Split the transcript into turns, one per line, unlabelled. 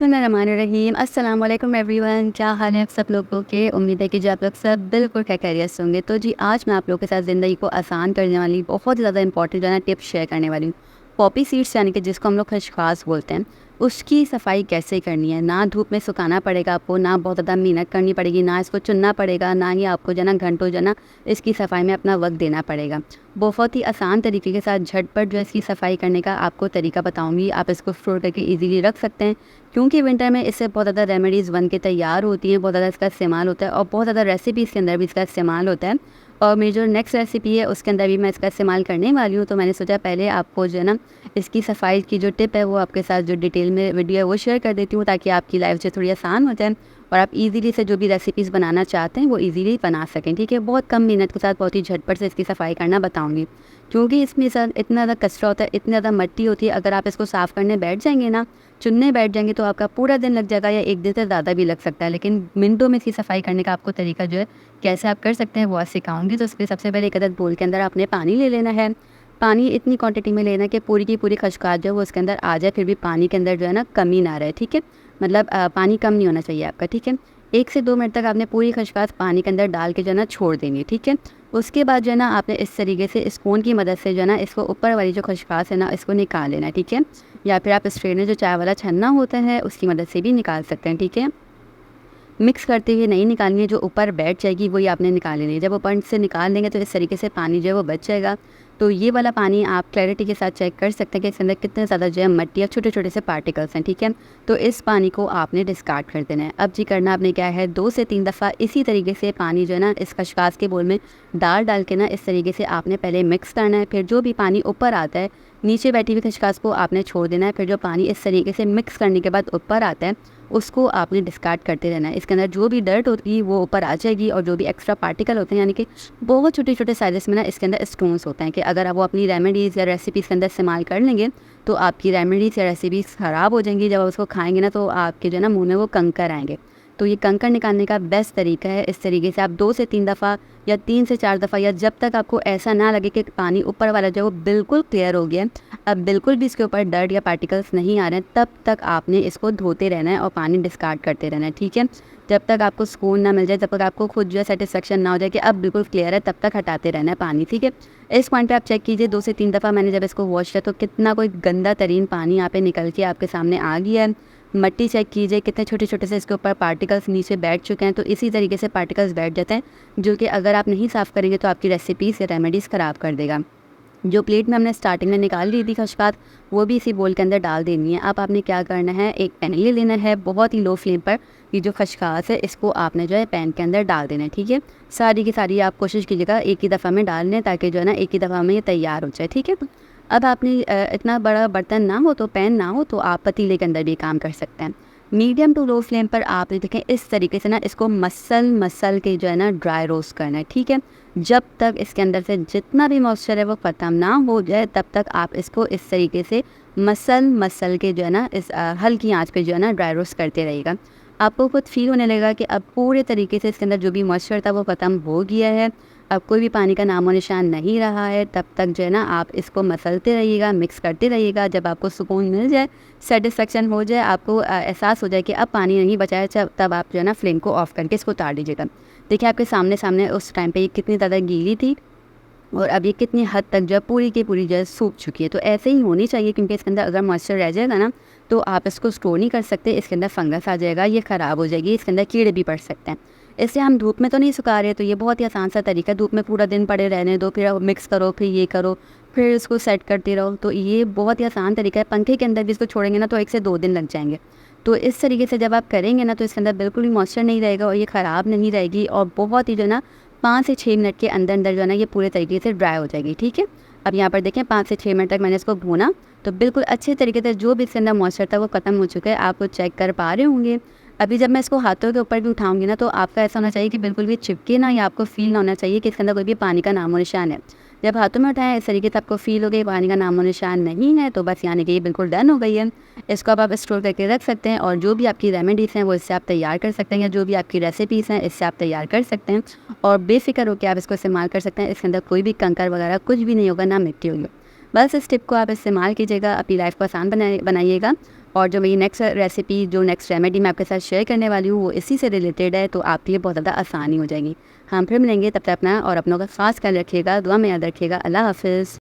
बिस्मिल्लाहिर्रहमानिर्रहीम। अस्सलाम वालेकुम एवरीवन, क्या हाल है आप सब लोगों के। उम्मीद है कि जो आप लोग सब बिल्कुल खैरियत से होंगे। तो जी आज मैं आप लोगों के साथ ज़िंदगी को आसान करने वाली बहुत ही ज़्यादा इंपॉर्टेंट जो है ना टिप्स शेयर करने वाली हूँ। पॉपी सीड्स यानी कि जिसको हम लोग खसखस बोलते हैं, उसकी सफाई कैसे करनी है। ना धूप में सुखाना पड़ेगा आपको, ना बहुत ज़्यादा मेहनत करनी पड़ेगी, ना इसको चुनना पड़ेगा, ना ही आपको जो है ना घंटों जो है ना इसकी सफाई में अपना वक्त देना पड़ेगा। बहुत ही आसान तरीके के साथ झटपट जो है इसकी सफाई करने का आपको तरीका बताऊंगी। आप इसको स्टोर करके इजीली रख सकते हैं, क्योंकि विंटर में इससे बहुत ज़्यादा रेमेडीज़ बन के तैयार होती हैं, बहुत ज़्यादा इसका इस्तेमाल होता है और बहुत ज़्यादा रेसिपी इसके अंदर भी इसका इस्तेमाल होता है। और मेरी जो नेक्स्ट रेसिपी है उसके अंदर भी मैं इसका इस्तेमाल करने वाली हूँ। तो मैंने सोचा पहले आपको जो है ना इसकी सफाई की जो टिप है वो आपके साथ जो डिटेल में वीडियो है वो शेयर कर देती हूँ, ताकि आपकी लाइफ जो थोड़ी आसान हो जाए और आप इजीली से जो भी रेसिपीज़ बनाना चाहते हैं वो इजीली बना सकें। ठीक है, बहुत कम मेहनत के साथ बहुत ही झटपट से इसकी सफाई करना बताऊँगी, क्योंकि इसमें सर इतना ज़्यादा कचरा होता है, इतनी ज़्यादा मिट्टी होती है। अगर आप इसको साफ़ करने बैठ जाएंगे ना, चुनने बैठ जाएंगे, तो आपका पूरा दिन लग जाएगा या 1 दिन से ज़्यादा भी लग सकता है। लेकिन मिनटों में इसकी सफाई करने का आपको तरीका जो है कैसे आप कर सकते हैं वो आज सिखाऊंगी। तो इसके सबसे पहले एक अदद बोल के अंदर आपने पानी ले लेना है। पानी इतनी क्वांटिटी में लेना है कि पूरी की पूरी खशकाश जो है वो उसके अंदर आ जाए, फिर भी पानी के अंदर जो है ना कमी ना रहे। ठीक है, मतलब पानी कम नहीं होना चाहिए आपका। ठीक है, 1 से 2 मिनट तक आपने पूरी खशकाश पानी के अंदर डाल के जो है ना छोड़ देंगे। ठीक है, उसके बाद जो है ना आपने इस तरीके से स्पून की मदद से जो है ना इसको ऊपर वाली जो खशकाश है ना इसको निकाल लेना है। ठीक है, या फिर आप स्ट्रेनर जो चाय वाला छन्ना होता है उसकी मदद से भी निकाल सकते हैं। ठीक है, मिक्स करते हुए नहीं निकालनी है, जो ऊपर बैठ जाएगी वही आपने निकाल लेनी है। जब ऊपर से निकाल लेंगे तो इस तरीके से पानी जो है वो बच जाएगा। तो ये वाला पानी आप क्लैरिटी के साथ चेक कर सकते हैं कि इसके अंदर कितने ज़्यादा जो है मट्टी या छोटे छोटे से पार्टिकल्स हैं। ठीक है, तो इस पानी को आपने डिस्कार्ड कर देना है। अब जी करना आपने क्या है, 2 से 3 दफ़ा इसी तरीके से पानी जो है ना इस खशकास के बोल में डाल के ना इस तरीके से आपने पहले मिक्स करना है। फिर जो भी पानी ऊपर आता है, नीचे बैठी हुई खशकास को आपने छोड़ देना है। फिर जो पानी इस तरीके से मिक्स करने के बाद ऊपर आता है उसको आपने डिस्कार्ड करते रहना है। इसके अंदर जो भी डर्ट होती है वो ऊपर आ जाएगी, और जो भी एक्स्ट्रा पार्टिकल होते हैं यानी कि बहुत छोटे छोटे साइजेस में ना इसके अंदर स्टोन्स होते हैं कि अगर आप वो अपनी रेमेडीज़ या रेसिपीज़ के अंदर इस्तेमाल कर लेंगे तो आपकी रेमेडीज़ या रेसिपीज़ ख़राब हो जाएंगी। जब आप उसको खाएंगे ना तो आपके जो है ना मुँह में वो कंकर आएंगे। तो ये कंकर निकालने का बेस्ट तरीका है, इस तरीके से आप 2 से 3 दफ़ा या 3 से 4 दफ़ा, या जब तक आपको ऐसा ना लगे कि पानी ऊपर वाला जो है वो बिल्कुल क्लियर हो गया है, अब बिल्कुल भी इसके ऊपर डर्ट या पार्टिकल्स नहीं आ रहे हैं, तब तक आपने इसको धोते रहना है और पानी डिस्कार्ड करते रहना है। ठीक है, जब तक आपको सुकून ना मिल जाए, जब तक आपको खुद जो है सेटिस्फेक्शन ना हो जाए कि अब बिल्कुल क्लियर है, तब तक हटाते रहना है पानी। ठीक है, इस पॉइंट पे आप चेक कीजिए 2 से 3 दफ़ा मैंने जब इसको वॉश किया तो कितना कोई गंदा तरीन पानी यहाँ पे निकल के आपके सामने आ गया है। मट्टी चेक कीजिए कितने छोटे छोटे से इसके ऊपर पार्टिकल्स नीचे बैठ चुके हैं। तो इसी तरीके से पार्टिकल्स बैठ जाते हैं, जो कि अगर आप नहीं साफ़ करेंगे तो आपकी रेसिपीज़ या रेमेडीज़ ख़राब कर देगा। जो प्लेट में हमने स्टार्टिंग में निकाल ली थी खशकास, वो भी इसी बोल के अंदर डाल देनी है। अब आपने क्या करना है, एक पैन ले लेना है, बहुत ही लो फ्लेम पर ये जो खशकास है इसको आपने जो है पैन के अंदर डाल देना है। ठीक है, सारी की सारी आप कोशिश कीजिएगा एक ही दफ़ा में डाल लें, ताकि जो है ना एक ही दफ़ा में ये तैयार हो जाए। ठीक है, अब आपने इतना बड़ा बर्तन ना हो तो पैन ना हो तो आप पतीले के अंदर भी काम कर सकते हैं। मीडियम टू लो फ्लेम पर आप देखें इस तरीके से ना इसको मसल के जो है ना ड्राई रोस्ट करना है। ठीक है, जब तक इसके अंदर से जितना भी मॉइस्चर है वो ख़त्म ना हो जाए, तब तक आप इसको इस तरीके से मसल के जो है ना इस हल्की आंच पे जो है ना ड्राई रोस्ट करते रहिएगा। आपको खुद फील होने लगेगा कि अब पूरे तरीके से इसके अंदर जो भी मॉइस्चर था वो ख़त्म हो गया है, अब कोई भी पानी का नामो निशान नहीं रहा है। तब तक जो है ना आप इसको मसलते रहिएगा, मिक्स करते रहिएगा। जब आपको सुकून मिल जाए, सेटिस्फेक्शन हो जाए, आपको एहसास हो जाए कि अब पानी नहीं बचा है, तब आप जो है ना फ्लेम को ऑफ़ करके इसको उतार दीजिएगा। देखिए आपके सामने सामने उस टाइम पे ये कितनी ज़्यादा गीली थी, और अब ये कितनी हद तक जो है पूरी की पूरी जो है सूख चुकी है। तो ऐसे ही होनी चाहिए, क्योंकि इसके अंदर अगर मॉइस्चर रह जाएगा ना तो आप इसको स्टोर नहीं कर सकते, इसके अंदर फंगस आ जाएगा, ये ख़राब हो जाएगी, इसके अंदर कीड़े भी पड़ सकते हैं। इससे हम धूप में तो नहीं सुखा रहे, तो ये बहुत ही आसान सा तरीका है। धूप में पूरा दिन पड़े रहने दो, फिर मिक्स करो, फिर ये करो, फिर इसको सेट करते रहो। तो ये बहुत ही आसान तरीका है। पंखे के अंदर भी इसको छोड़ेंगे ना तो 1 से 2 दिन लग जाएंगे। तो इस तरीके से जब आप करेंगे ना तो इसके अंदर बिल्कुल भी मॉइस्चर नहीं रहेगा और ये ख़राब नहीं रहेगी, और बहुत ही जो है ना 5 से 6 मिनट के अंदर अंदर जो है ना ये पूरे तरीके से ड्राई हो जाएगी। ठीक है, अब यहाँ पर देखें 5 से 6 मिनट तक मैंने इसको भूना, तो बिल्कुल अच्छे तरीके से जो भी इसके अंदर मॉइस्चर था वो ख़त्म हो चुका है, आप चेक कर पा रहे होंगे। अभी जब मैं इसको हाथों के ऊपर भी उठाऊंगी ना तो आपका ऐसा होना चाहिए कि बिल्कुल भी चिपके ना, या आपको फील ना होना चाहिए कि इसके अंदर कोई भी पानी का नामो निशान है। जब हाथों में उठाएं इस तरीके से आपको फील हो गई पानी का नामो निशान नहीं है, तो बस यानी कि ये बिल्कुल डन हो गई है। इसको अब आप स्टोर करके रख सकते हैं, और जो भी आपकी रेमेडीज़ हैं वो इससे आप तैयार कर सकते हैं, या जो भी आपकी रेसिपीज़ हैं इससे आप तैयार कर सकते हैं, और बेफिक्र होकर आप इसको इस्तेमाल कर सकते हैं। इसके अंदर कोई भी कंकर वगैरह कुछ भी नहीं होगा, ना मिट्टी होगी। बस इस टिप को आप इस्तेमाल कीजिएगा, अपनी लाइफ को आसान बनाइएगा, और जो मेरी नेक्स्ट रेसिपी, जो नेक्स्ट रेमेडी मैं आपके साथ शेयर करने वाली हूँ, वो इसी से रिलेटेड है, तो आपके लिए बहुत ज़्यादा आसानी हो जाएगी। हम फिर मिलेंगे, तब तक अपना और अपनों का ख़ास ख्याल रखिएगा, दुआ में याद रखिएगा। अल्लाह हाफ़िज़।